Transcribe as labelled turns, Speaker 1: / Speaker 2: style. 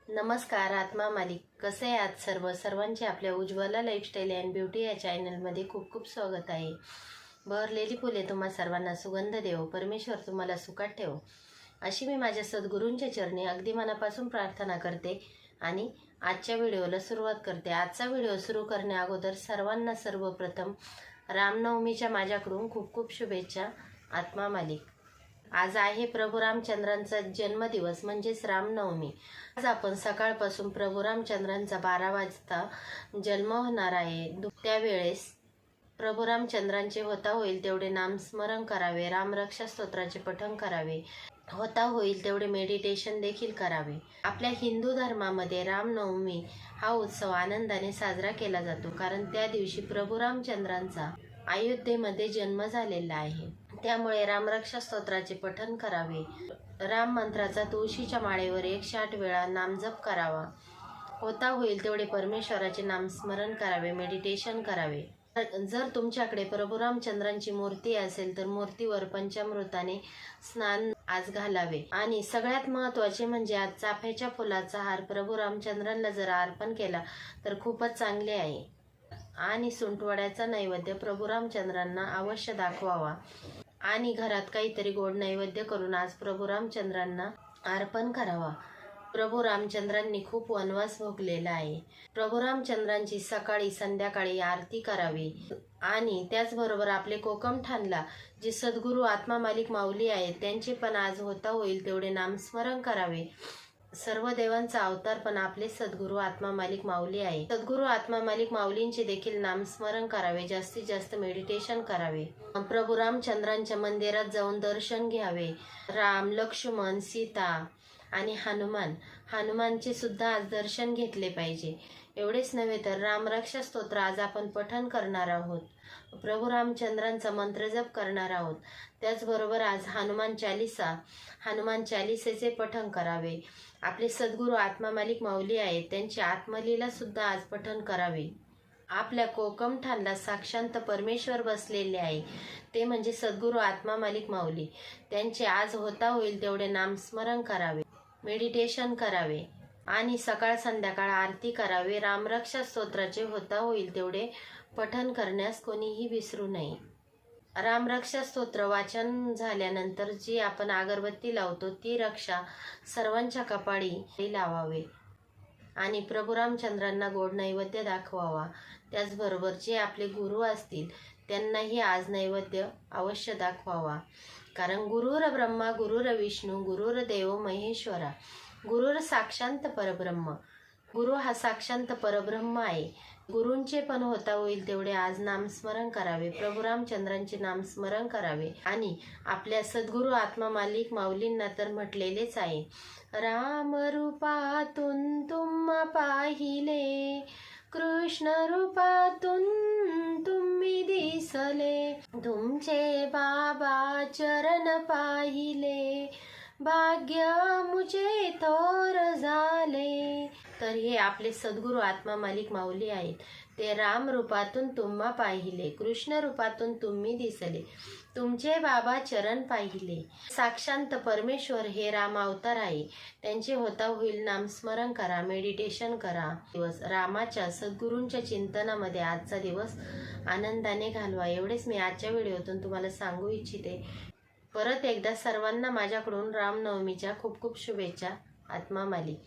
Speaker 1: नमस्कार आत्मा मालिक. कसे आहे आज सर्वांचे आपल्या उज्ज्वला लाईफस्टाईल अँड ब्युटी या चॅनलमध्ये खूप खूप स्वागत आहे. बहरलेली फुले तुम्हा सर्वांना सुगंध देव, परमेश्वर तुम्हाला सुखात ठेव, अशी मी माझ्या सद्गुरूंच्या चरणी अगदी मनापासून प्रार्थना करते आणि आजच्या व्हिडिओला सुरुवात करते. आजचा व्हिडिओ सुरू करण्या अगोदर सर्वांना सर्वप्रथम रामनवमीच्या माझ्याकडून खूप खूप शुभेच्छा. आत्मा मालिक. आज आहे प्रभू रामचंद्रांचा जन्मदिवस म्हणजेच रामनवमी. आज आपण सकाळपासून प्रभू रामचंद्रांचा 12 वाजता जन्म होणार आहे. त्यावेळेस प्रभू रामचंद्रांचे होता होईल तेवढे नामस्मरण करावे, रामरक्षा स्तोत्राचे पठण करावे, होता होईल तेवढे मेडिटेशन देखील करावे. आपल्या हिंदू धर्मामध्ये रामनवमी हा उत्सव आनंदाने साजरा केला जातो, कारण त्या दिवशी प्रभू रामचंद्रांचा अयोध्येमध्ये जन्म झालेला आहे. त्यामुळे रामरक्षा स्तोत्राचे पठण करावे, राम मंत्राचा तुळशीच्या माळेवर 108 वेळा नामजप करावा, होता होईल तेवढे परमेश्वराचे नामस्मरण करावे, मेडिटेशन करावे. जर तुमच्याकडे प्रभू रामचंद्रांची मूर्ती असेल तर मूर्तीवर पंचामृताने स्नान आज घालावे. आणि सगळ्यात महत्त्वाचे म्हणजे आज चाफ्याच्या फुलाचा हार प्रभू रामचंद्रांना जर अर्पण केला तर खूपच चांगले आहे. आणि सुंठवड्याचा नैवेद्य प्रभू रामचंद्रांना अवश्य दाखवावा आणि घरात काहीतरी गोड नैवेद्य करून आज प्रभू रामचंद्रांना अर्पण करावा. प्रभू रामचंद्रांनी खूप वनवास भोगलेला आहे. प्रभू रामचंद्रांची सकाळी संध्याकाळी आरती करावी. आणि त्याचबरोबर आपले कोकमठाणला जे सद्गुरू आत्मा मालिक माऊली आहेत त्यांचे पण आज होता होईल तेवढे नामस्मरण करावे. सर्व देवांचा अवतार पण आपले सद्गुरू आत्मा मालिक माऊली आहे. सद्गुरू आत्मा मालिक माऊलींचे देखील नामस्मरण करावे, जास्तीत जास्त मेडिटेशन करावे. प्रभू रामचंद्रांच्या मंदिरात जाऊन दर्शन घ्यावे. राम, लक्ष्मण, सीता आणि हनुमानचे सुद्धा आज दर्शन घेतले पाहिजे. एवढेच नव्हे तर रामरक्षा स्तोत्र आज आपण पठण करणार आहोत, प्रभू रामचंद्रांचा मंत्रजप करणार आहोत. त्याचबरोबर आज हनुमान चालीसेचे पठण करावे. आपले सद्गुरू आत्मा मालिक माऊली आहेत त्यांची आत्मलीला सुद्धा आज पठण करावे. आपल्या कोकमठाणला साक्षात परमेश्वर बसलेले आहे, ते म्हणजे सद्गुरू आत्मा मालिक माऊली. त्यांचे आज होता होईल तेवढे नामस्मरण करावे, मेडिटेशन करावे आणि सकाळ संध्याकाळ आरती करावे. रामरक्षा स्तोत्राचे होता होईल तेवढे पठण करण्यास कोणीही विसरू नये. रामरक्षा स्तोत्र वाचन झाल्यानंतर जी आपण अगरबत्ती लावतो ती रक्षा सर्वांच्या कपाळी लावावे आणि प्रभू रामचंद्रांना गोड नैवेद्य दाखवावा. त्याचबरोबर जे आपले गुरु असतील त्यांनाही आज नैवेद्य अवश्य दाखवावा. कारण गुरुर ब्रह्मा गुरुर विष्णू गुरुर देव महेश्वरा, गुरुर साक्षात परब्रह्म. गुरु हा साक्षात परब्रह्म आहे. गुरूंचे पण होता होईल तेवढे आज नामस्मरण करावे, प्रभू रामचंद्रांचे नामस्मरण करावे. आणि आपल्या सद्गुरू आत्मा मालिक माऊलींना तर म्हटलेलेच आहे, राम रूपातून तुम्हा पाहिले, कृष्ण रूपातून तुम्ही दिसले, तुमचे बाबा चरण पाहिले, भाग्य मुझे थोर झाले. तर हे आपले सद्गुरू आत्मा मालिक माऊली आहेत. ते राम रूपातून तुम्हा पाहिले, कृष्ण रूपातून तुम्ही दिसले, तुमचे बाबा चरण पाहिले. साक्षात परमेश्वर हे राम अवतार आहे. त्यांचे होता होईल नामस्मरण करा, मेडिटेशन करा. दिवस रामाच्या सद्गुरूंच्या चिंतनामध्ये आजचा दिवस आनंदाने घालवा. एवढेच मी आजच्या व्हिडिओतून तुम्हाला सांगू इच्छिते. परत एकदा सर्वांना माझ्याकडून रामनवमीच्या खूप खूप शुभेच्छा. आत्मा मालिक.